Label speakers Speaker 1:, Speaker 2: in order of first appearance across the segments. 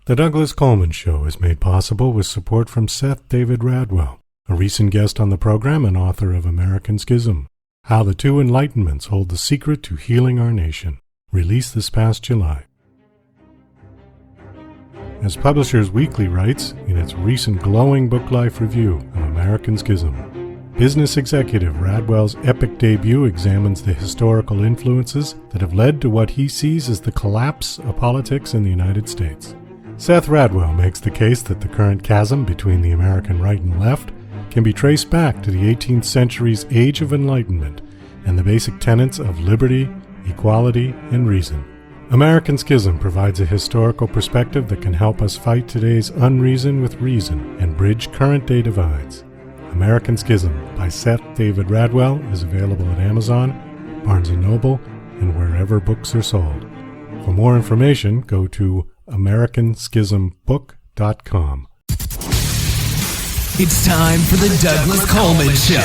Speaker 1: The Douglas Coleman Show is made possible with support from Seth David Radwell, a recent guest on the program and author of American Schism, How the Two Enlightenments Hold the Secret to Healing Our Nation, released this past July. As Publishers Weekly writes in its recent glowing book life review of American Schism, business executive Radwell's epic debut examines the historical influences that have led to what he sees as the collapse of politics in the United States. Seth Radwell makes the case that the current chasm between the American right and left can be traced back to the 18th century's Age of Enlightenment and the basic tenets of liberty, equality, and reason. American Schism provides a historical perspective that can help us fight today's unreason with reason and bridge current-day divides. American Schism by Seth David Radwell is available at Amazon, Barnes & Noble, and wherever books are sold. For more information, go to americanschismbook.com.
Speaker 2: It's time for the Douglas Coleman Show.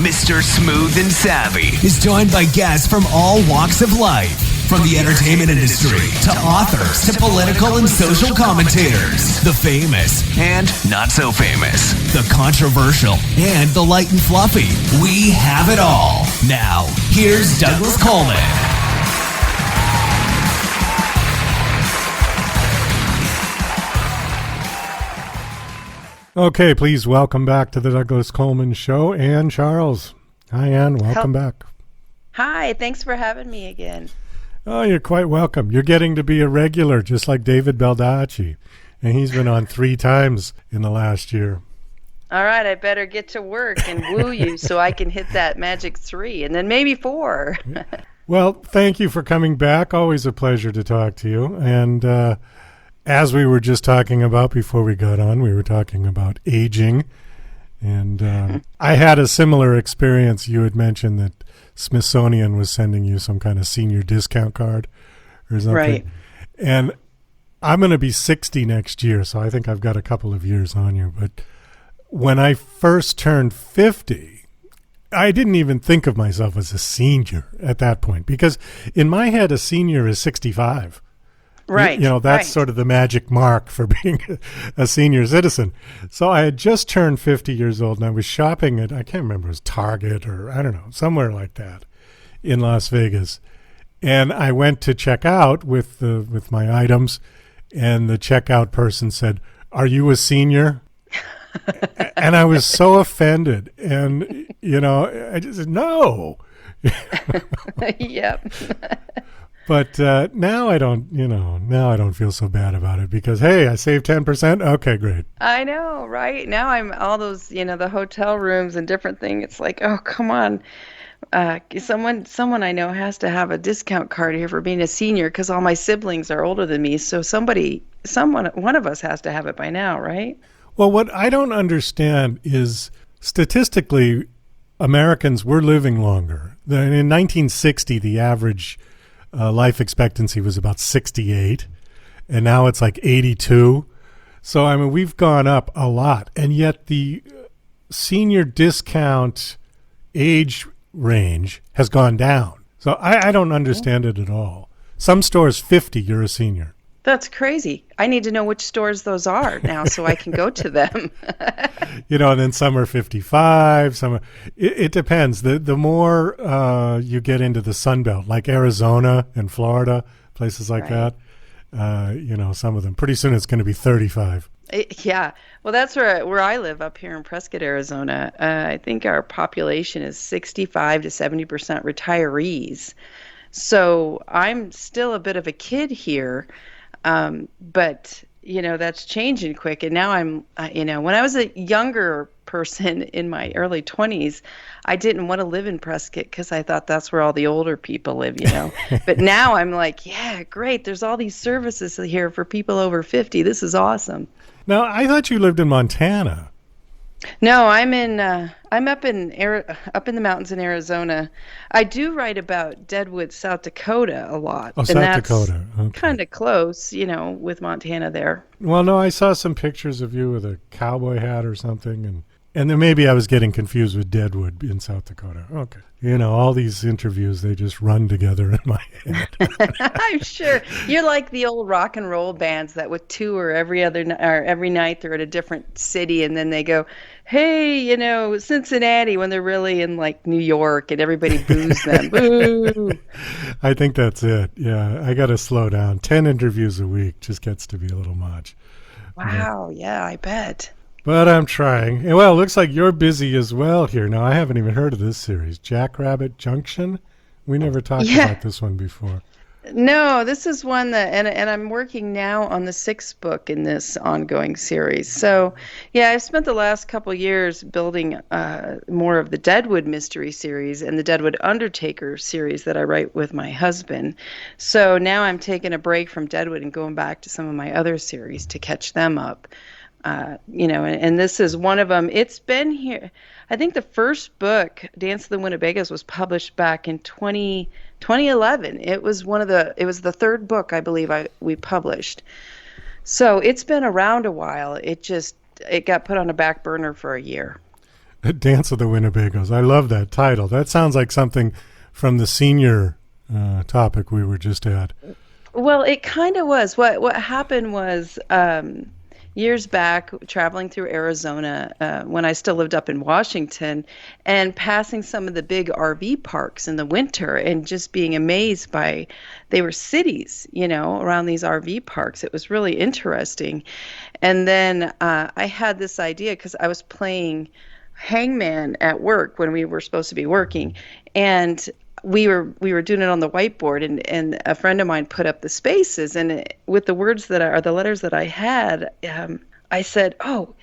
Speaker 2: Mr. Smooth and Savvy is joined by guests from all walks of life. From the entertainment industry to authors to political and social commentators, the famous and not so famous, the controversial and the light and fluffy. We have it all. Now, here's Douglas Coleman.
Speaker 1: Okay, please welcome back to the Douglas Coleman Show, Ann Charles. Hi, Ann. Welcome back.
Speaker 3: Hi. Thanks for having me again.
Speaker 1: Oh, you're quite welcome. You're getting to be a regular, just like David Baldacci, and he's been on 3 times in the last year.
Speaker 3: All right, I better get to work and woo you so I can hit that magic 3 and then maybe 4.
Speaker 1: Well, thank you for coming back. Always a pleasure to talk to you. And as we were just talking about before we got on, we were talking about aging. And I had a similar experience. You had mentioned that Smithsonian was sending you some kind of senior discount card or something.
Speaker 3: Right.
Speaker 1: And I'm going to be 60 next year, so I think I've got a couple of years on you. But when I first turned 50, I didn't even think of myself as a senior at that point, because in my head, a senior is 65.
Speaker 3: Right.
Speaker 1: You know, that's
Speaker 3: right.
Speaker 1: sort of the magic mark for being a senior citizen. So I had just turned 50 years old, and I was shopping at, I can't remember, it was Target or I don't know, somewhere like that in Las Vegas. And I went to check out with my items, and the checkout person said, "Are you a senior?" And I was so offended. And, you know, I just said, "No."
Speaker 3: Yep.
Speaker 1: But now I don't feel so bad about it because, hey, I saved 10%. Okay, great.
Speaker 3: I know, right? Now I'm all those, the hotel rooms and different things. It's like, oh, come on. Someone I know has to have a discount card here for being a senior because all my siblings are older than me. So one of us has to have it by now, right?
Speaker 1: Well, what I don't understand is statistically, Americans were living longer. In 1960, the average life expectancy was about 68, and now it's like 82. So, I mean, we've gone up a lot, and yet the senior discount age range has gone down. So I don't understand it at all. Some stores, 50, you're a senior.
Speaker 3: That's crazy. I need to know which stores those are now so I can go to them.
Speaker 1: And then some are 55. Some are, it depends. The more you get into the Sun Belt, like Arizona and Florida, places like that, some of them, pretty soon it's going to be 35.
Speaker 3: Yeah. Well, that's where I live up here in Prescott, Arizona. I think our population is 65 to 70% retirees. So I'm still a bit of a kid here. But that's changing quick. And now I'm, when I was a younger person in my early 20s, I didn't want to live in Prescott because I thought that's where all the older people live, But now I'm like, yeah, great. There's all these services here for people over 50. This is awesome.
Speaker 1: Now, I thought you lived in Montana.
Speaker 3: No, I'm up in the mountains in Arizona. I do write about Deadwood, South Dakota a lot.
Speaker 1: Oh, South Dakota. Okay.
Speaker 3: Kind of close, with Montana there.
Speaker 1: Well, no, I saw some pictures of you with a cowboy hat or something, and And then maybe I was getting confused with Deadwood in South Dakota. Okay. All these interviews, they just run together in my head.
Speaker 3: I'm sure you're like the old rock and roll bands that would tour every night they're at a different city, and then they go, hey, Cincinnati, when they're really in like New York, and everybody boos them. Boo.
Speaker 1: I think that's it. Yeah, I got to slow down. 10 interviews a week just gets to be a little much.
Speaker 3: Wow. Yeah, I bet.
Speaker 1: But I'm trying. Well, it looks like you're busy as well here. Now, I haven't even heard of this series. Jackrabbit Junction? We never talked about this one before.
Speaker 3: No, this is one that, and I'm working now on the 6th book in this ongoing series. So, yeah, I've spent the last couple years building more of the Deadwood mystery series and the Deadwood Undertaker series that I write with my husband. So now I'm taking a break from Deadwood and going back to some of my other series to catch them up. And this is one of them. It's been here. I think the first book, Dance of the Winnebagoes, was published back in 2011. It was the third book, I believe, we published. So it's been around a while. It got put on a back burner for a year.
Speaker 1: Dance of the Winnebagoes. I love that title. That sounds like something from the senior topic we were just at. Well,
Speaker 3: it kind of was. What happened was, years back, traveling through Arizona when I still lived up in Washington, and passing some of the big RV parks in the winter and just being amazed by, they were cities, around these RV parks. It was really interesting. And then I had this idea because I was playing hangman at work when we were supposed to be working, and we were doing it on the whiteboard, and a friend of mine put up the spaces, and with the words that are the letters that I had, I said, "Oh,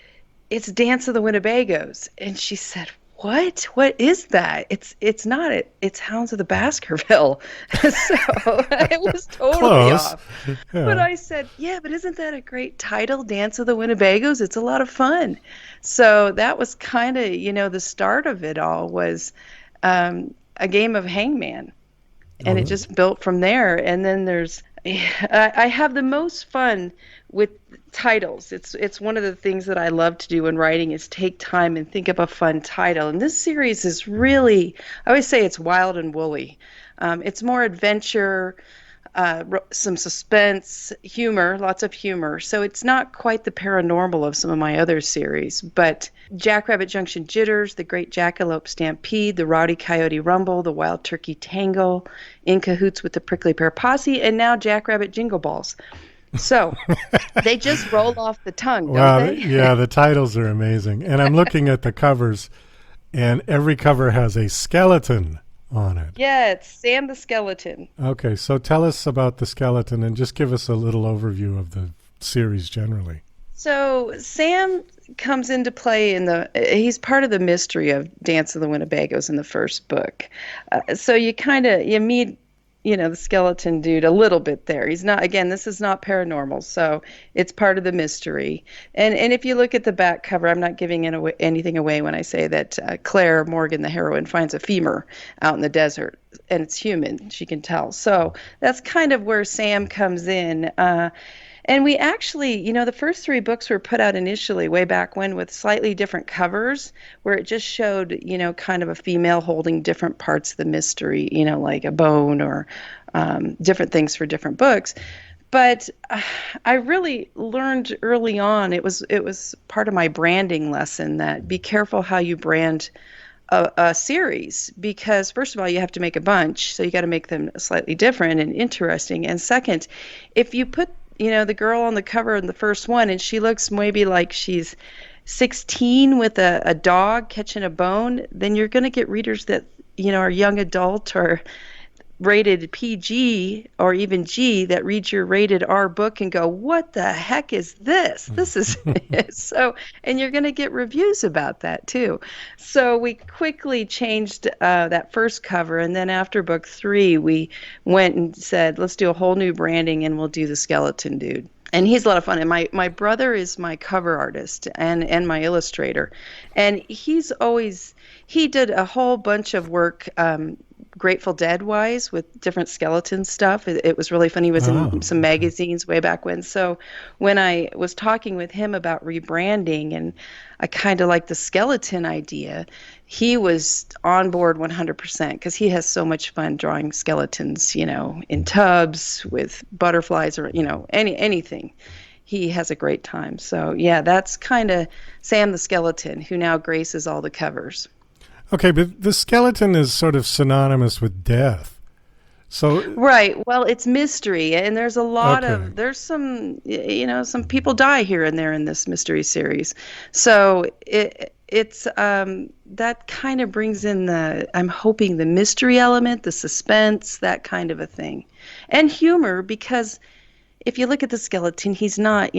Speaker 3: it's Dance of the Winnebagoes," and she said, "What? What is that? It's not it. It's Hounds of the Baskerville." So it was totally
Speaker 1: Close.
Speaker 3: off. Yeah. But I said, "Yeah, but isn't that a great title, Dance of the Winnebagoes? It's a lot of fun." So that was kind of the start of it all was. A game of hangman, and it just built from there. And then I have the most fun with titles. It's one of the things that I love to do in writing is take time and think of a fun title. And this series is really, I always say it's wild and woolly. It's more adventure, some suspense, humor, lots of humor. So it's not quite the paranormal of some of my other series, but Jackrabbit Junction Jitters, The Great Jackalope Stampede, The Rowdy Coyote Rumble, The Wild Turkey Tangle, In Cahoots with the Prickly Pear Posse, and now Jackrabbit Jingle Balls. So they just roll off the tongue, don't they?
Speaker 1: Yeah, the titles are amazing. And I'm looking at the covers, and every cover has a skeleton on it.
Speaker 3: Yeah, it's Sam the Skeleton.
Speaker 1: Okay, so tell us about the skeleton and just give us a little overview of the series generally.
Speaker 3: So Sam comes into play he's part of the mystery of Dance of the Winnebagoes in the first book. So you meet, the skeleton dude a little bit there. He's not, again, this is not paranormal, so it's part of the mystery. And if you look at the back cover, I'm not giving anything away when I say that Claire Morgan, the heroine, finds a femur out in the desert, and it's human, she can tell. So that's kind of where Sam comes in. And we actually, the first 3 books were put out initially way back when with slightly different covers where it just showed, kind of a female holding different parts of the mystery, like a bone or different things for different books. But I really learned early on, it was part of my branding lesson that be careful how you brand a series, because first of all, you have to make a bunch. So you got to make them slightly different and interesting. And second, if you put the girl on the cover in the first one, and she looks maybe like she's 16 with a dog catching a bone, then you're going to get readers that, are young adult or rated PG or even G that read your rated R book and go, what the heck is this? This is so, and you're going to get reviews about that too. So we quickly changed that first cover. And then after book 3, we went and said, let's do a whole new branding and we'll do the skeleton dude. And he's a lot of fun. And my brother is my cover artist and my illustrator. And he did a whole bunch of work Grateful Dead wise with different skeleton stuff. It was really fun. He was in some magazines way back when. So when I was talking with him about rebranding, and I kind of like the skeleton idea, he was on board 100% because he has so much fun drawing skeletons, in tubs with butterflies or, anything. He has a great time. So yeah, that's kind of Sam the Skeleton, who now graces all the covers.
Speaker 1: Okay, but the skeleton is sort of synonymous with death. So
Speaker 3: right. Well, it's mystery, and there's a lot there's some, some people die here and there in this mystery series. So it's that kind of brings in I'm hoping the mystery element, the suspense, that kind of a thing, and humor, because if you look at the skeleton, he's not,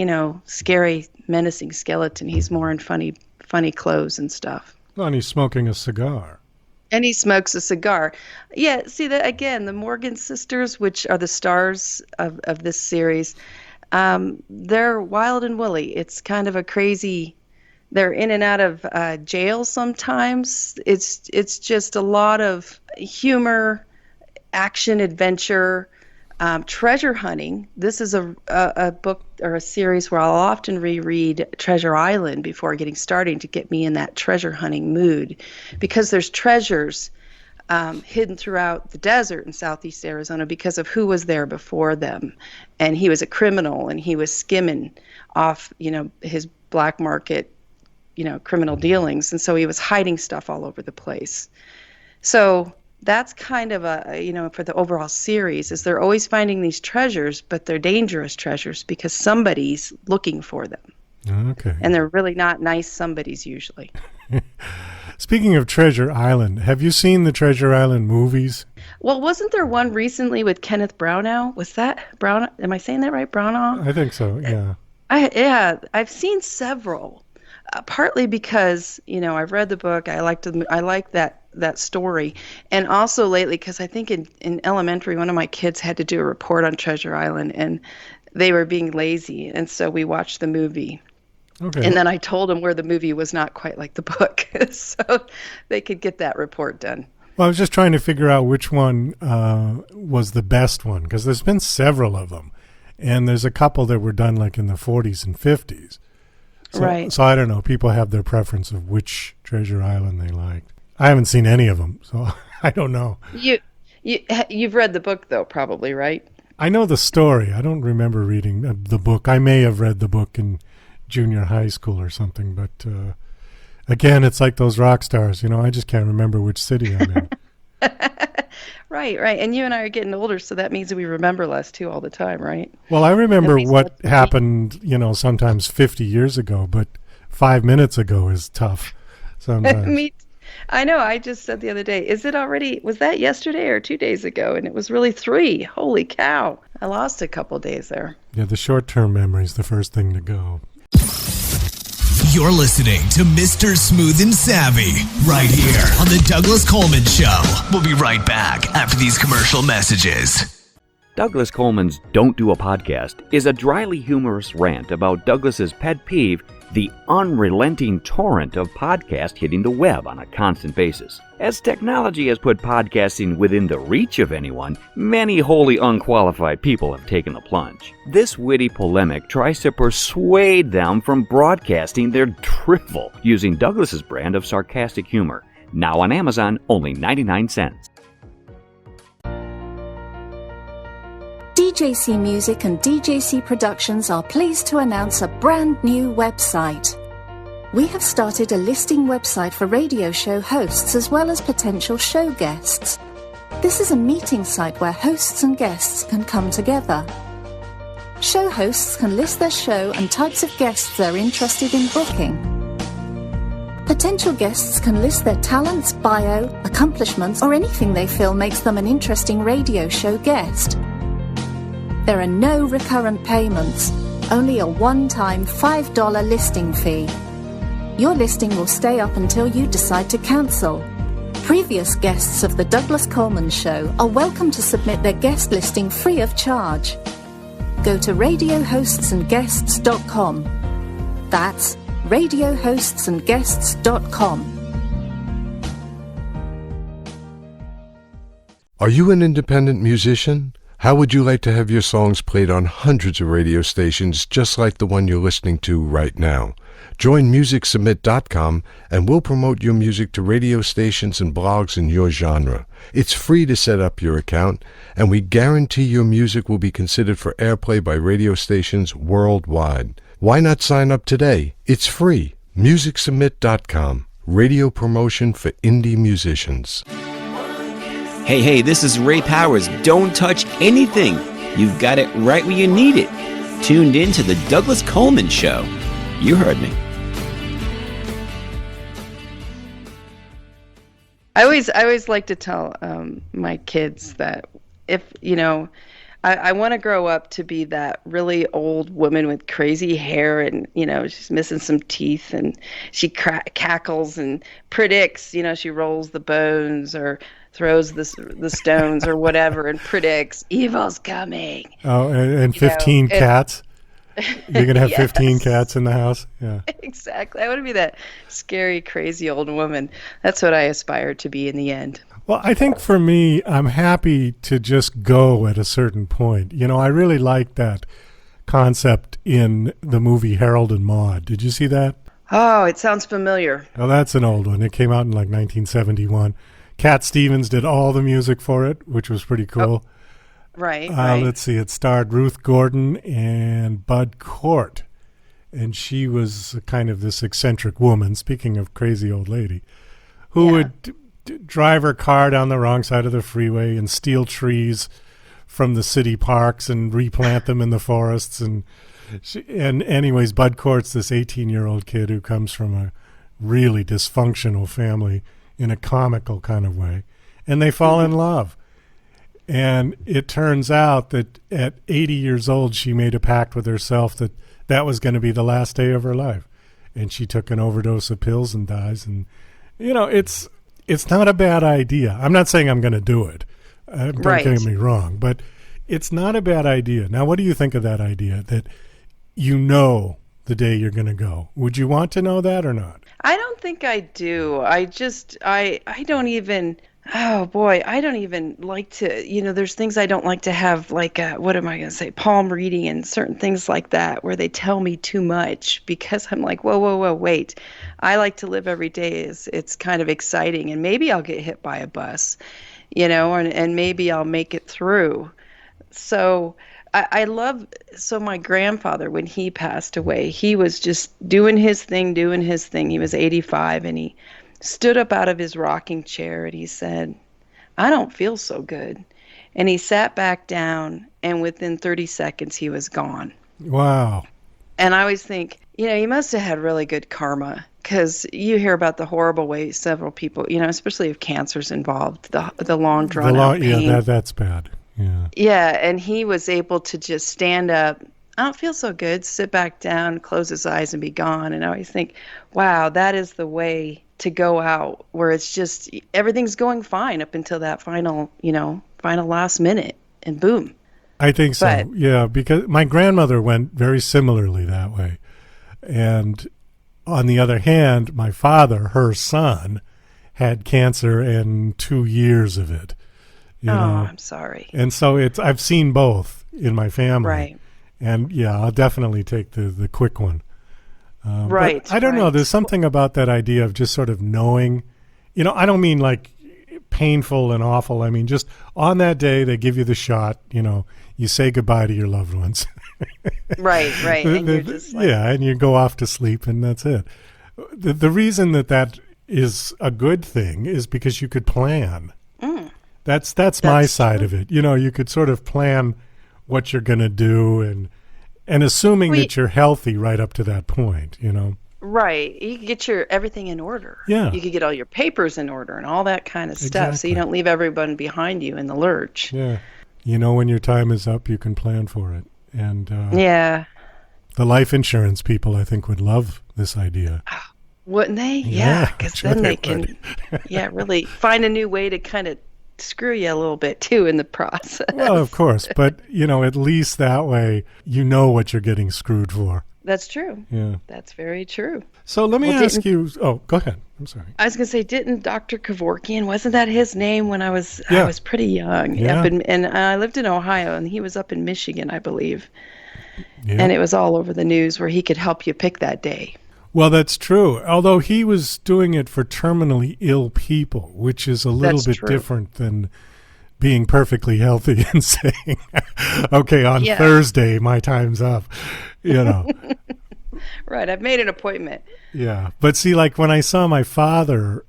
Speaker 3: scary, menacing skeleton. He's more in funny clothes and stuff.
Speaker 1: Well, and he's smoking a cigar.
Speaker 3: And he smokes a cigar. Yeah, see, that again, the Morgan sisters, which are the stars of this series, they're wild and woolly. It's kind of a crazy, they're in and out of jail sometimes. It's just a lot of humor, action, adventure, treasure hunting. This is a book or a series where I'll often reread Treasure Island before getting started to get me in that treasure hunting mood, because there's treasures hidden throughout the desert in southeast Arizona because of who was there before them. And he was a criminal, and he was skimming off, his black market, criminal dealings. And so he was hiding stuff all over the place. So that's kind of for the overall series, is they're always finding these treasures, but they're dangerous treasures because somebody's looking for them.
Speaker 1: Okay.
Speaker 3: And they're really not nice somebodies usually.
Speaker 1: Speaking of Treasure Island, have you seen the Treasure Island movies?
Speaker 3: Well, wasn't there one recently with Kenneth Branagh? Was that Branagh? Am I saying that right? Branagh?
Speaker 1: I think so, yeah.
Speaker 3: I've seen several. Partly because, I've read the book. I like that story. And also lately, because I think in elementary, one of my kids had to do a report on Treasure Island, and they were being lazy. And so we watched the movie. Okay. And then I told them where the movie was not quite like the book, so they could get that report done.
Speaker 1: Well, I was just trying to figure out which one was the best one, because there's been several of them. And there's a couple that were done like in the 40s and 50s.
Speaker 3: Right.
Speaker 1: So I don't know. People have their preference of which Treasure Island they liked. I haven't seen any of them, so I don't know.
Speaker 3: You've read the book, though, probably, right?
Speaker 1: I know the story. I don't remember reading the book. I may have read the book in junior high school or something, but again, it's like those rock stars. I just can't remember which city I'm in.
Speaker 3: Right. And you and I are getting older, so that means we remember less, too, all the time, right?
Speaker 1: Well, I remember what happened, sometimes 50 years ago, but 5 minutes ago is tough sometimes.
Speaker 3: I know. I just said the other day, was that yesterday or 2 days ago? And it was really 3. Holy cow. I lost a couple days there.
Speaker 1: Yeah, the short-term memory is the first thing to go.
Speaker 2: You're listening to Mr. Smooth and Savvy right here on the Douglas Coleman Show. We'll be right back after these commercial messages.
Speaker 4: Douglas Coleman's Don't Do a Podcast is a dryly humorous rant about Douglas's pet peeve, the unrelenting torrent of podcasts hitting the web on a constant basis. As technology has put podcasting within the reach of anyone, many wholly unqualified people have taken the plunge. This witty polemic tries to persuade them from broadcasting their drivel using Douglas's brand of sarcastic humor. Now on Amazon, only 99 cents.
Speaker 5: DJC Music and DJC Productions are pleased to announce a brand new website. We have started a listing website for radio show hosts as well as potential show guests. This is a meeting site where hosts and guests can come together. Show hosts can list their show and types of guests they're interested in booking. Potential guests can list their talents, bio, accomplishments, or anything they feel makes them an interesting radio show guest. There are no recurrent payments, only a one-time $5 listing fee. Your listing will stay up until you decide to cancel. Previous guests of The Douglas Coleman Show are welcome to submit their guest listing free of charge. Go to radiohostsandguests.com. That's radiohostsandguests.com.
Speaker 6: Are you an independent musician? How would you like to have your songs played on hundreds of radio stations just like the one you're listening to right now? Join MusicSubmit.com and we'll promote your music to radio stations and blogs in your genre. It's free to set up your account, and we guarantee your music will be considered for airplay by radio stations worldwide. Why not sign up today? It's free. MusicSubmit.com. Radio promotion for indie musicians.
Speaker 7: Hey, this is Ray Powers. Don't touch anything. You've got it right where you need it. Tuned in to the Douglas Coleman Show. You heard me.
Speaker 3: I always like to tell my kids that if, I want to grow up to be that really old woman with crazy hair and, she's missing some teeth and she cackles and predicts, she rolls the bones or throws the stones or whatever and predicts evil's coming.
Speaker 1: Oh, and 15 cats? You're going to have 15 cats in the house? Yeah.
Speaker 3: Exactly. I want to be that scary, crazy old woman. That's what I aspire to be in the end.
Speaker 1: Well, I think for me, I'm happy to just go at a certain point. I really like that concept in the movie Harold and Maude. Did you see that?
Speaker 3: Oh, it sounds familiar.
Speaker 1: Oh, that's an old one. It came out in like 1971. Cat Stevens did all the music for it, which was pretty cool.
Speaker 3: Oh, right.
Speaker 1: Let's see. It starred Ruth Gordon and Bud Cort. And she was kind of this eccentric woman, speaking of crazy old lady, who would drive her car down the wrong side of the freeway and steal trees from the city parks and replant them in the forests. And anyways, Bud Cort's this 18-year-old kid who comes from a really dysfunctional family in a comical kind of way. And they fall in love. And it turns out that at 80 years old, she made a pact with herself that was going to be the last day of her life. And she took an overdose of pills and dies. And, it's not a bad idea. I'm not saying I'm going to do it. Don't get me wrong. But it's not a bad idea. Now, what do you think of that idea, that the day you're going to go? Would you want to know that or not?
Speaker 3: I don't think I do. I don't even... Oh boy, I don't even like to, there's things I don't like to have, like, what am I going to say, palm reading and certain things like that where they tell me too much, because I'm like, whoa, wait. I like to live every day. It's kind of exciting, and maybe I'll get hit by a bus, and maybe I'll make it through. So so my grandfather, when he passed away, he was just doing his thing. He was 85, and he stood up out of his rocking chair and he said, "I don't feel so good." And he sat back down, and within 30 seconds he was gone.
Speaker 1: Wow. And
Speaker 3: I always think, he must have had really good karma, because you hear about the horrible way several people, especially if cancer's involved, the long drawn out pain.
Speaker 1: Yeah, that's bad. Yeah.
Speaker 3: Yeah, and he was able to just stand up, "I don't feel so good," sit back down, close his eyes and be gone. And I always think, wow, that is the way to go out, where it's just everything's going fine up until that final last minute, and boom.
Speaker 1: I think so. Yeah, because my grandmother went very similarly that way. And on the other hand, my father, her son, had cancer and 2 years of it.
Speaker 3: I'm sorry.
Speaker 1: And so I've seen both in my family.
Speaker 3: Right.
Speaker 1: And yeah, I'll definitely take the quick one.
Speaker 3: Right.
Speaker 1: I don't know. There's something about that idea of just sort of knowing, I don't mean like painful and awful. I mean, just on that day, they give you the shot, you say goodbye to your loved ones.
Speaker 3: Right. And you're just like...
Speaker 1: Yeah. And you go off to sleep, and that's it. The reason that is a good thing is because you could plan. That's my side of it. You could sort of plan what you're going to do, and assuming that you're healthy right up to that point,
Speaker 3: Right. You could get everything in order.
Speaker 1: Yeah.
Speaker 3: You could get all your papers in order and all that kind of stuff, so you don't leave everyone behind you in the lurch.
Speaker 1: Yeah. When your time is up, you can plan for it. And
Speaker 3: yeah.
Speaker 1: The life insurance people, I think, would love this idea.
Speaker 3: Wouldn't they? Yeah, because then they can really find a new way to kind of screw you a little bit too in the process.
Speaker 1: Well, of course, but at least that way what you're getting screwed for.
Speaker 3: That's true.
Speaker 1: Yeah.
Speaker 3: That's very true.
Speaker 1: So let me ask you. Oh, go ahead. I'm sorry.
Speaker 3: I was going to say, didn't Dr. Kevorkian, wasn't that his name when I was pretty young?
Speaker 1: Yeah.
Speaker 3: And I lived in Ohio, and he was up in Michigan, I believe.
Speaker 1: Yeah.
Speaker 3: And it was all over the news where he could help you pick that day.
Speaker 1: Well, that's true. Although he was doing it for terminally ill people, which is a little bit different than being perfectly healthy and saying, okay, on Thursday, my time's up,
Speaker 3: Right. I've made an appointment.
Speaker 1: Yeah. But see, like when I saw my father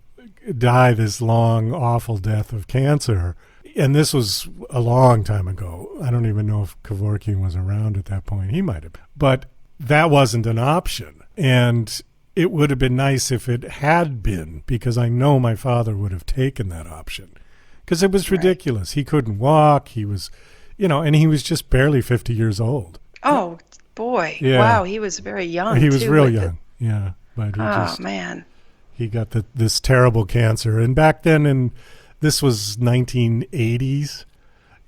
Speaker 1: die this long, awful death of cancer, and this was a long time ago. I don't even know if Kevorkian was around at that point. He might have. But that wasn't an option. And it would have been nice if it had been, because I know my father would have taken that option. Because it was ridiculous. He couldn't walk. He was, and he was just barely 50 years old.
Speaker 3: Oh, boy.
Speaker 1: Yeah.
Speaker 3: Wow, he was very young.
Speaker 1: He was real young. Yeah. But
Speaker 3: man.
Speaker 1: He got this terrible cancer. And back then, this was 1980s,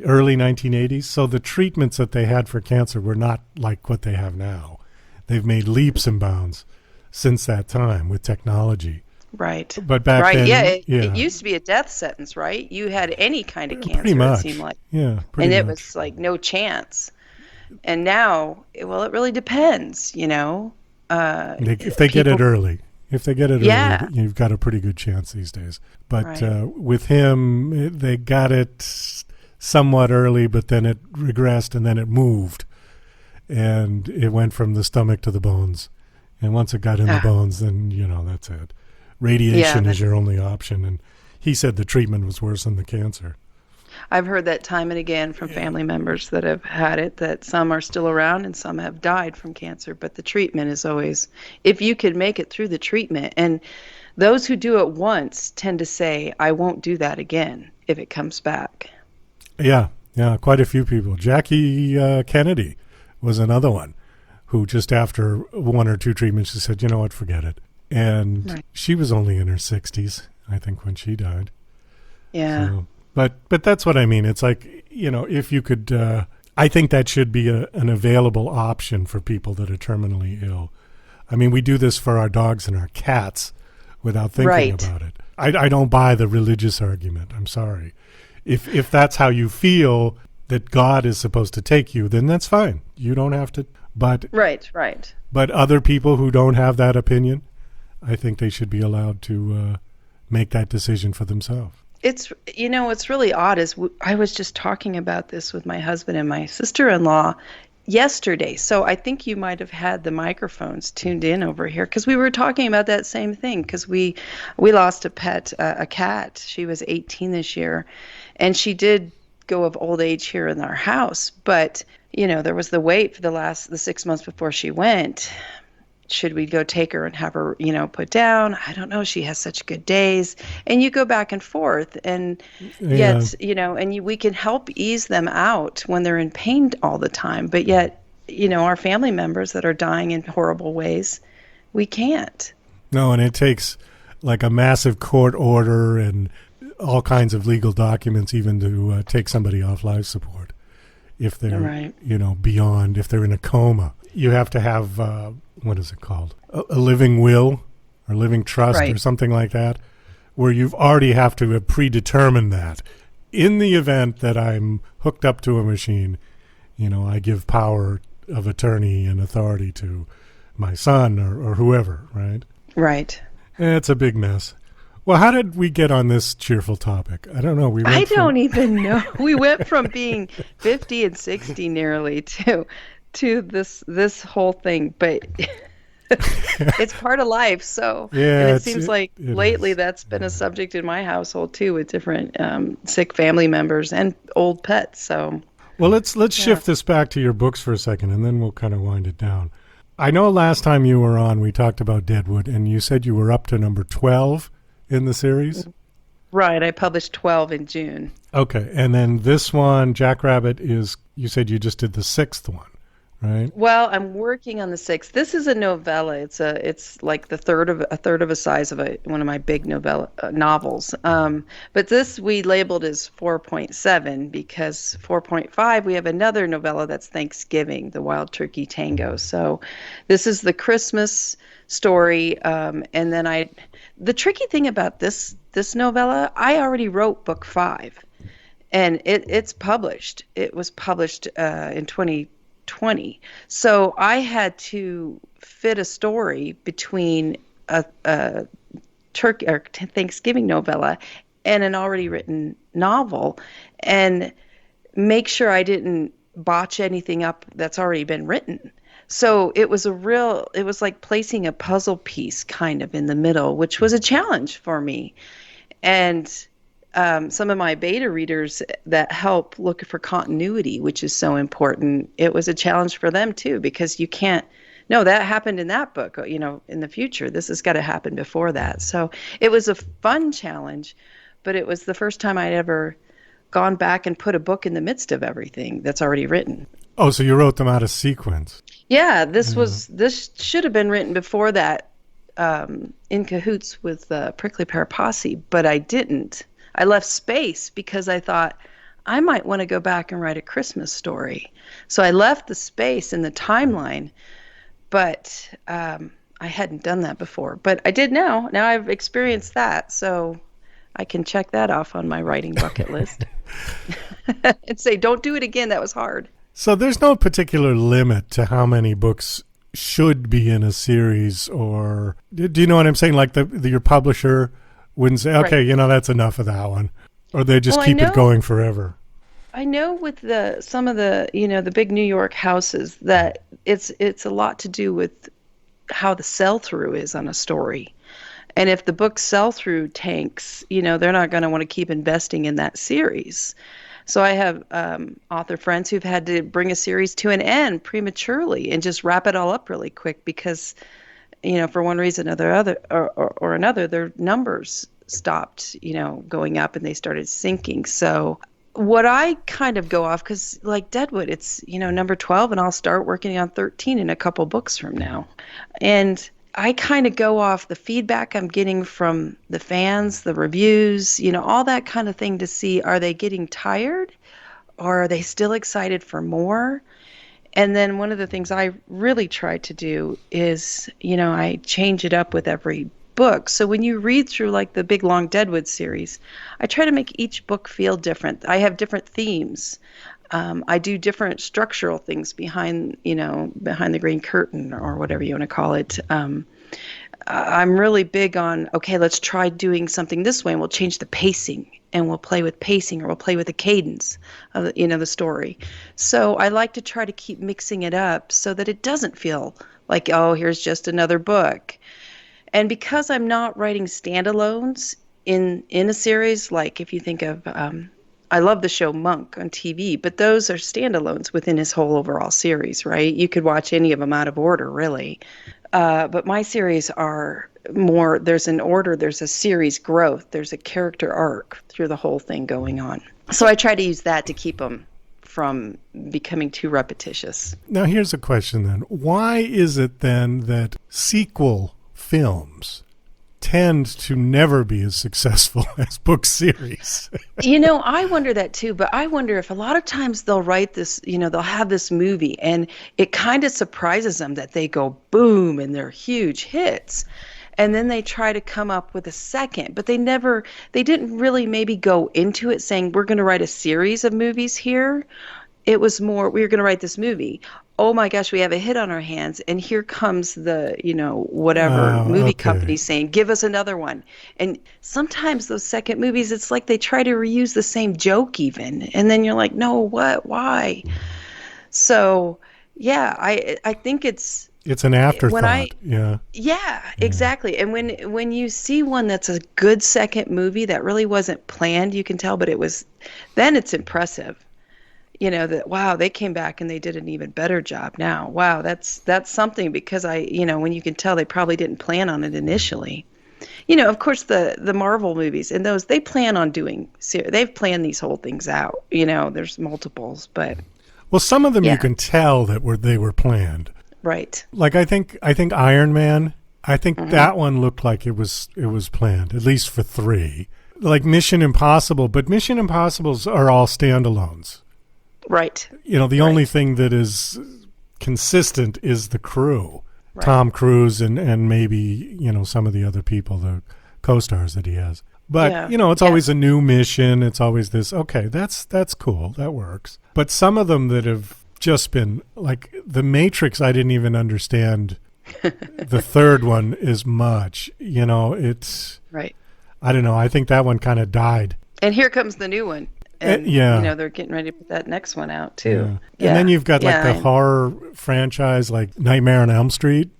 Speaker 1: early 1980s. So the treatments that they had for cancer were not like what they have now. They've made leaps and bounds since that time with technology.
Speaker 3: Right.
Speaker 1: But back then,
Speaker 3: it used to be a death sentence, right? You had any kind of cancer,
Speaker 1: pretty much.
Speaker 3: It seemed like.
Speaker 1: Yeah, pretty
Speaker 3: and it
Speaker 1: much.
Speaker 3: was like no chance. And now, it really depends,
Speaker 1: If they get it early. If they get it early, you've got a pretty good chance these days. But with him, they got it somewhat early, but then it regressed and then it moved. And it went from the stomach to the bones. And once it got in the bones, then, that's it. Radiation is your only option. And he said the treatment was worse than the cancer.
Speaker 3: I've heard that time and again from family members that have had it, that some are still around and some have died from cancer. But the treatment is always, if you could make it through the treatment. And those who do it once tend to say, I won't do that again if it comes back.
Speaker 1: Yeah, quite a few people. Jackie Kennedy was another one who just after one or two treatments, she said, you know what, forget it. And she was only in her 60s, I think, when she died.
Speaker 3: Yeah.
Speaker 1: So, but that's what I mean. It's like, if you could, I think that should be an available option for people that are terminally ill. I mean, we do this for our dogs and our cats without thinking about it. I don't buy the religious argument. I'm sorry. If that's how you feel that God is supposed to take you, then that's fine. You don't have to. But
Speaker 3: right.
Speaker 1: But other people who don't have that opinion, I think they should be allowed to make that decision for themselves.
Speaker 3: It's, what's really odd is I was just talking about this with my husband and my sister-in-law yesterday. So I think you might have had the microphones tuned in over here because we were talking about that same thing because we lost a pet, a cat. She was 18 this year, and she did go of old age here in our house. But, there was the wait for the 6 months before she went. Should we go take her and have her, put down? I don't know. She has such good days. And you go back and forth. And yet, we can help ease them out when they're in pain all the time. But yet, our family members that are dying in horrible ways, we can't.
Speaker 1: No, and it takes like a massive court order and all kinds of legal documents even to take somebody off life support. If they're, beyond, if they're in a coma. You have to have, what is it called? A living will or living trust or something like that, where you've already have to have predetermined that. In the event that I'm hooked up to a machine, I give power of attorney and authority to my son or whoever, right?
Speaker 3: Right.
Speaker 1: It's a big mess. Well, how did we get on this cheerful topic? I don't know.
Speaker 3: I don't even know. We went from being 50 and 60 nearly to this whole thing, but it's part of life. So and it seems like lately that's been a subject in my household too, with different sick family members and old pets. So
Speaker 1: well, let's shift this back to your books for a second, and then we'll kind of wind it down. I know last time you were on, we talked about Deadwood, and you said you were up to number 12 in the series.
Speaker 3: Right. I published 12 in June.
Speaker 1: Okay, and then this one, Jackrabbit, you said you just did the 6th one. right?
Speaker 3: Well, I'm working on the 6th. This is a novella. It's like a third of a size of one of my big novels. But this we labeled as 4.7 because 4.5 we have another novella that's Thanksgiving, The Wild Turkey Tango. So this is the Christmas story, and then the tricky thing about this novella, I already wrote book 5, and it's published. It was published in 2020. So I had to fit a story between a turkey or Thanksgiving novella and an already written novel, and make sure I didn't botch anything up that's already been written. So it was like placing a puzzle piece kind of in the middle, which was a challenge for me. And some of my beta readers that help look for continuity, which is so important, it was a challenge for them too, because you can't, no, that happened in that book, in the future. This has got to happen before that. So it was a fun challenge, but it was the first time I'd ever gone back and put a book in the midst of everything that's already written.
Speaker 1: Oh, so you wrote them out of sequence.
Speaker 3: Yeah, this should have been written before that, in cahoots with Prickly Pear Posse, but I didn't. I left space because I thought I might want to go back and write a Christmas story. So I left the space in the timeline, but I hadn't done that before. But I did now. Now I've experienced that, so I can check that off on my writing bucket list and say, don't do it again. That was hard.
Speaker 1: So there's no particular limit to how many books should be in a series, or do you know what I'm saying? Like your publisher wouldn't say, okay,
Speaker 3: right,
Speaker 1: that's enough of that one, or they just keep it going forever.
Speaker 3: I know with some of the the big New York houses that it's a lot to do with how the sell through is on a story. And if the book sell through tanks, they're not going to want to keep investing in that series. So I have author friends who've had to bring a series to an end prematurely and just wrap it all up really quick because, for one reason or another, their numbers stopped, going up and they started sinking. So what I kind of go off, because like Deadwood, it's, number 12, and I'll start working on 13 in a couple books from now. And I kind of go off the feedback I'm getting from the fans, the reviews, all that kind of thing to see, are they getting tired or are they still excited for more? And then one of the things I really try to do is, I change it up with every book. So when you read through like the big long Deadwood series, I try to make each book feel different. I have different themes. I do different structural things behind the green curtain or whatever you want to call it. I'm really big on, okay, let's try doing something this way, and we'll change the pacing, and we'll play with pacing, or we'll play with the cadence of the story. So I like to try to keep mixing it up so that it doesn't feel like, oh, here's just another book. And because I'm not writing standalones in a series, like if you think of I love the show Monk on TV, but those are standalones within his whole overall series, right? You could watch any of them out of order, really. But my series are more, there's an order, there's a series growth, there's a character arc through the whole thing going on. So I try to use that to keep them from becoming too repetitious.
Speaker 1: Now here's a question then. Why is it then that sequel films tend to never be as successful as book series?
Speaker 3: I wonder that too, but I wonder if a lot of times they'll write this, they'll have this movie and it kind of surprises them that they go boom and they're huge hits. And then they try to come up with a second, but they didn't really maybe go into it saying, we're going to write a series of movies here. It was more, we're going to write this movie. Oh my gosh, we have a hit on our hands, and here comes the, movie company saying, give us another one. And sometimes those second movies, it's like they try to reuse the same joke even, and then you're like, no, what, why? So, yeah, I think it's
Speaker 1: an afterthought.
Speaker 3: Yeah, exactly. And when you see one that's a good second movie that really wasn't planned, you can tell, but then it's impressive. That, wow, they came back and they did an even better job now. Wow, that's something, because when you can tell they probably didn't plan on it initially. Of course, the Marvel movies and those, they plan on they've planned these whole things out. There's multiples, but.
Speaker 1: Well, some of them you can tell that they were planned.
Speaker 3: Right.
Speaker 1: Like I think Iron Man, I think that one looked like it was planned, at least for 3. Like Mission Impossible, but Mission Impossibles are all standalones.
Speaker 3: Right.
Speaker 1: You know, the only thing that is consistent is the crew. Right. Tom Cruise and maybe, you know, some of the other people, the co-stars that he has. But, you know, it's always a new mission. It's always this, okay, that's cool. That works. But some of them that have just been, like The Matrix, I didn't even understand the third one as much. You know, it's... Right. I don't know. I think that one kind of died.
Speaker 3: And here comes the new one. And, you know, they're getting ready to put that next one out, too.
Speaker 1: Yeah. And then you've got, like, the horror franchise, like Nightmare on Elm Street.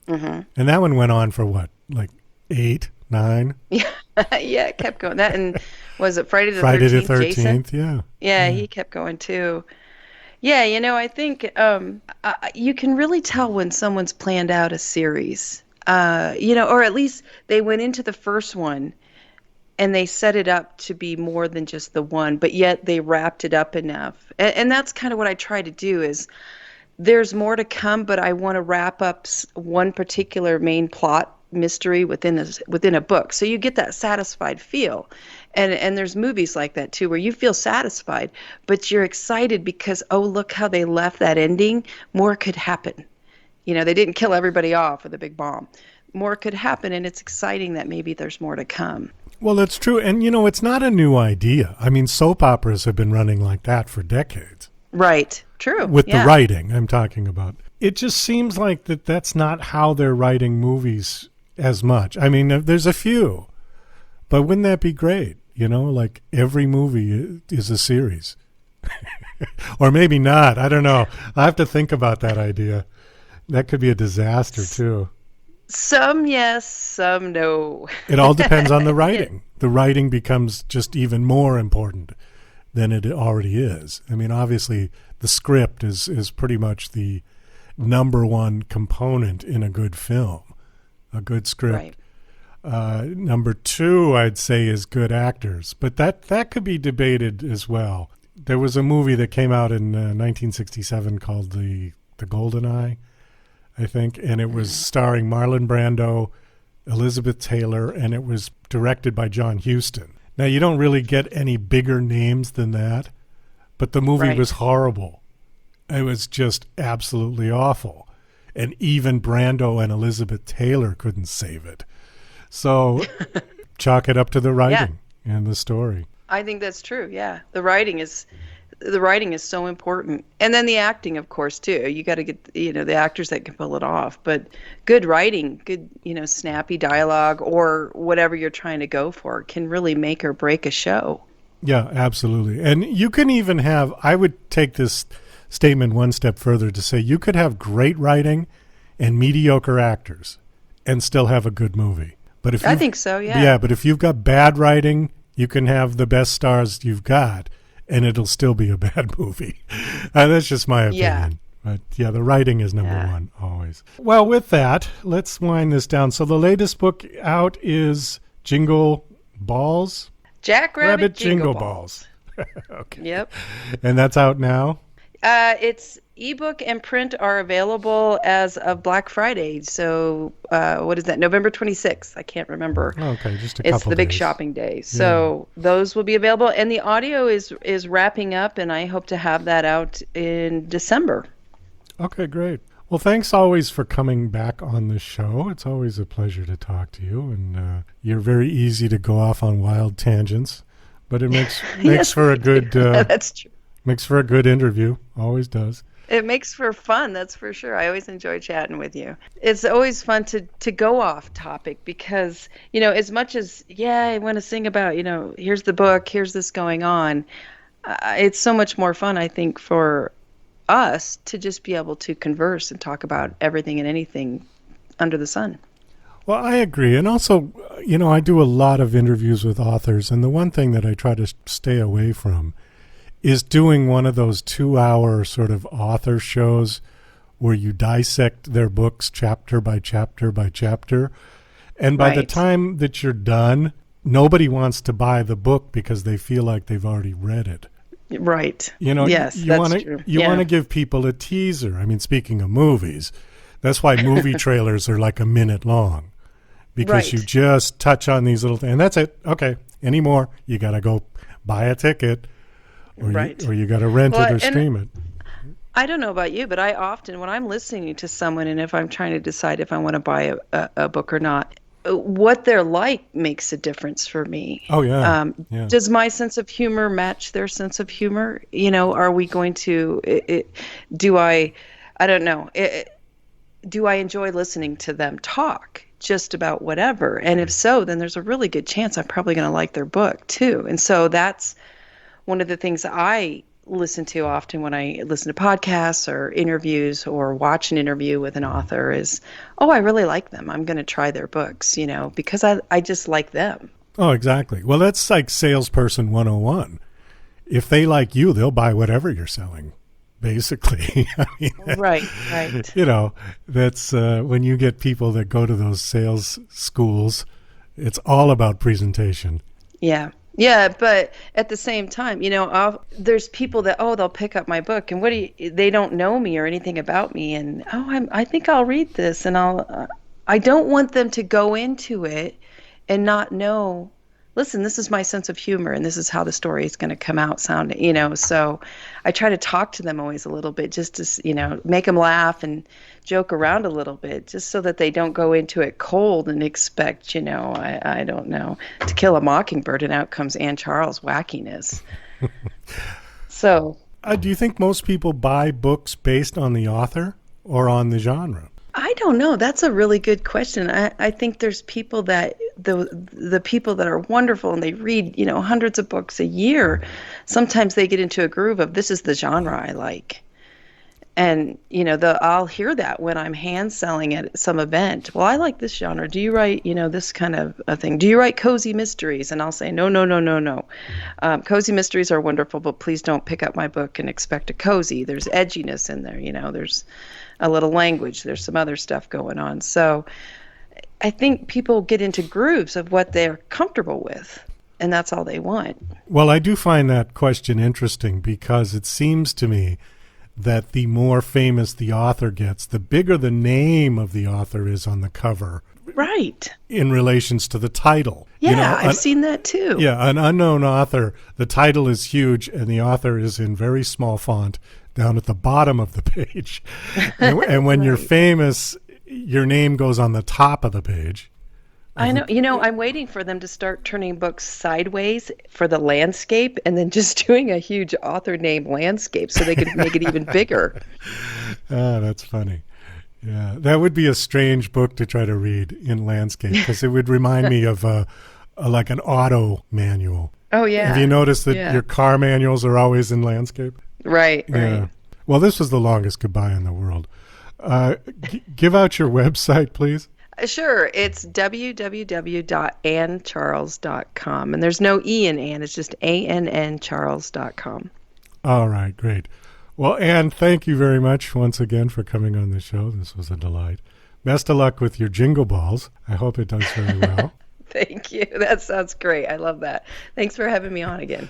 Speaker 1: And that one went on for, what, like 8, 9?
Speaker 3: Yeah. Yeah, it kept going. That, and was it Friday the 13th?
Speaker 1: Friday the 13th, Jason?
Speaker 3: Yeah, he kept going, too. Yeah, you know, I think you can really tell when someone's planned out a series, you know, or at least they went into the first one and they set it up to be more than just the one, but yet they wrapped it up enough. And that's kind of what I try to do is there's more to come, but I want to wrap up one particular main plot mystery within a book. So you get that satisfied feel. And there's movies like that too, where you feel satisfied, but you're excited because, oh, look how they left that ending. More could happen. You know, they didn't kill everybody off with a big bomb. More could happen, and it's exciting that maybe there's more to come.
Speaker 1: Well, that's true. And, you know, it's not a new idea. I mean, soap operas have been running like that for decades.
Speaker 3: Right. True.
Speaker 1: With the writing I'm talking about. It just seems like that's not how they're writing movies as much. I mean, there's a few, but wouldn't that be great? You know, like every movie is a series. Or maybe not. I don't know. I have to think about that idea. That could be a disaster, too.
Speaker 3: Some yes, some no.
Speaker 1: It all depends on the writing. The writing becomes just even more important than it already is. I mean, obviously, the script is pretty much the number one component in a good film. A good script. Right. Number 2, I'd say, is good actors. But that could be debated as well. There was a movie that came out in 1967 called The Golden Eye, I think, and it was starring Marlon Brando, Elizabeth Taylor, and it was directed by John Huston. Now, you don't really get any bigger names than that, but the movie was horrible. It was just absolutely awful. And even Brando and Elizabeth Taylor couldn't save it. So chalk it up to the writing and the story.
Speaker 3: I think that's true. Yeah. The writing is so important. And then the acting, of course, too. You got to get, you know, the actors that can pull it off, but good writing, good, you know, snappy dialogue or whatever you're trying to go for can really make or break a show.
Speaker 1: Yeah, absolutely. And you can even have, I would take this statement one step further to say you could have great writing and mediocre actors and still have a good movie. But if
Speaker 3: I think so, yeah.
Speaker 1: Yeah, but if you've got bad writing, you can have the best stars you've got, and it'll still be a bad movie. That's just my opinion.
Speaker 3: Yeah.
Speaker 1: But yeah, the writing is number one, always. Well, with that, let's wind this down. So the latest book out is Jingle Balls?
Speaker 3: Jackrabbit Jingle Balls.
Speaker 1: Okay.
Speaker 3: Yep.
Speaker 1: And that's out now?
Speaker 3: It's ebook and print are available as of Black Friday. So what is that? November 26th. I can't remember.
Speaker 1: Okay, just a couple
Speaker 3: It's the big shopping day. So those will be available. And the audio is wrapping up, and I hope to have that out in December.
Speaker 1: Okay, great. Well, thanks always for coming back on the show. It's always a pleasure to talk to you. And you're very easy to go off on wild tangents. But it makes for a good...
Speaker 3: That's true.
Speaker 1: Makes for a good interview. Always does.
Speaker 3: It makes for fun, that's for sure. I always enjoy chatting with you. It's always fun to go off topic because, you know, as much as, I want to sing about, you know, here's the book, here's this going on, it's so much more fun, I think, for us to just be able to converse and talk about everything and anything under the sun.
Speaker 1: Well, I agree. And also, you know, I do a lot of interviews with authors, and the one thing that I try to stay away from is doing one of those 2-hour sort of author shows where you dissect their books chapter by chapter by chapter. And by the time that you're done, nobody wants to buy the book because they feel like they've already read it.
Speaker 3: Right.
Speaker 1: Yes,
Speaker 3: that's true.
Speaker 1: You want to give people a teaser. I mean, speaking of movies, that's why movie trailers are like a minute long, because you just touch on these little things, and that's it. Okay, anymore, you got to go buy a ticket, or you got to rent it or stream it.
Speaker 3: I don't know about you, but I often, when I'm listening to someone, and if I'm trying to decide if I want to buy a book or not, what they're like makes a difference for me.
Speaker 1: Oh, yeah.
Speaker 3: Does my sense of humor match their sense of humor? Are we going to, do I don't know, do I enjoy listening to them talk just about whatever? And if so, then there's a really good chance I'm probably going to like their book too. And so that's one of the things I listen to often when I listen to podcasts or interviews or watch an interview with an author is, I really like them. I'm going to try their books, because I just like them.
Speaker 1: Oh, exactly. Well, that's like salesperson 101. If they like you, they'll buy whatever you're selling, basically. I mean,
Speaker 3: right.
Speaker 1: That's when you get people that go to those sales schools, it's all about presentation.
Speaker 3: Yeah. Yeah, but at the same time, there's people that, they'll pick up my book, and they don't know me or anything about me, and I think I'll read this, and I don't want them to go into it and not know, listen, this is my sense of humor, and this is how the story is going to come out sounding, so I try to talk to them always a little bit, just to, make them laugh and joke around a little bit, just so that they don't go into it cold and expect, I don't know, To Kill a Mockingbird, and out comes Anne Charles wackiness. So,
Speaker 1: do you think most people buy books based on the author or on the genre?
Speaker 3: I don't know. That's a really good question. I think there's people that the people that are wonderful and they read, hundreds of books a year. Sometimes they get into a groove of, this is the genre I like. And, I'll hear that when I'm hand selling at some event. Well, I like this genre. Do you write, this kind of a thing? Do you write cozy mysteries? And I'll say, no. Cozy mysteries are wonderful, but please don't pick up my book and expect a cozy. There's edginess in there, there's a little language. There's some other stuff going on. So I think people get into grooves of what they're comfortable with, and that's all they want.
Speaker 1: Well, I do find that question interesting, because it seems to me that the more famous the author gets, the bigger the name of the author is on the cover.
Speaker 3: Right.
Speaker 1: In relations to the title.
Speaker 3: Yeah, I've seen that too.
Speaker 1: Yeah, an unknown author, the title is huge and the author is in very small font down at the bottom of the page. And when you're famous, your name goes on the top of the page.
Speaker 3: I know. I'm waiting for them to start turning books sideways for the landscape and then just doing a huge author name landscape so they could make it even bigger.
Speaker 1: That's funny. Yeah, that would be a strange book to try to read in landscape, because it would remind me of like an auto manual.
Speaker 3: Oh, yeah.
Speaker 1: Have you noticed that your car manuals are always in landscape?
Speaker 3: Right,
Speaker 1: Yeah.
Speaker 3: right.
Speaker 1: Well, this was the longest goodbye in the world. Give out your website, please.
Speaker 3: Sure. It's www.anncharles.com. And there's no E in Anne. It's just ANNCharles.com.
Speaker 1: All right, great. Well, Anne, thank you very much once again for coming on the show. This was a delight. Best of luck with your jingle balls. I hope it does very well.
Speaker 3: Thank you. That sounds great. I love that. Thanks for having me on again.